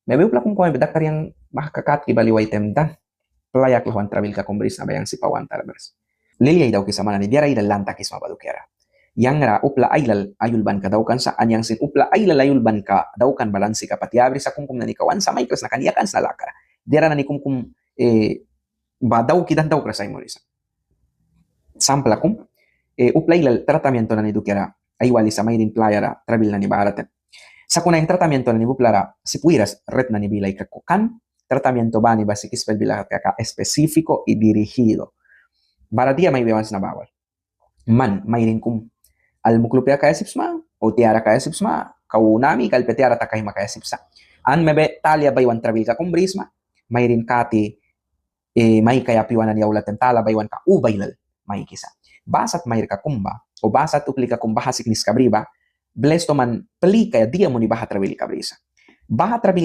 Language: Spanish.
Me veo kung ko bedak yang makakakat ki baliway temda. Playak lawan trabil ka kumbris na bayang si pawan talabers. Lilia daw kisa mana ni diara ida lanta kisma badukera. Yang ra upla ailal ayul ban ka daw kan sa anyang sin upla ailal ayul ban ka daw kan balansi ka pati abri sa kumkum na ni kawan sa may kres na kaniyakan sa lakara. Diara na ni kumkum ba daw kidan daw kres ay morisa. Sampla kum upla ailal tratamiento na ni dukera ay wali sa may din playara trabil na ni baratan. Sa kunay tratamiento na ni buplara si puiras red na ni bilay kakukan tratamiento ba ni basi kispel bila kaka específico y dirigido. Para dia may bawans na bawal. Man, may rin kum almuklupya kaya sipsma, o tiara kaya sipsma, kaunami, kalpetiara takay makaya sipsa. An mebe talia baywan trabil ka kumbrisma, may rin kati, may kaya piwanan yaulat ang tala baywan ka ubaylal, may kisa. Basat may ka kumba, o basat upli ka kumba hasik nis kabriba, blesto man peli kaya dia mo ni baha trabil kabrisa. Baha trabil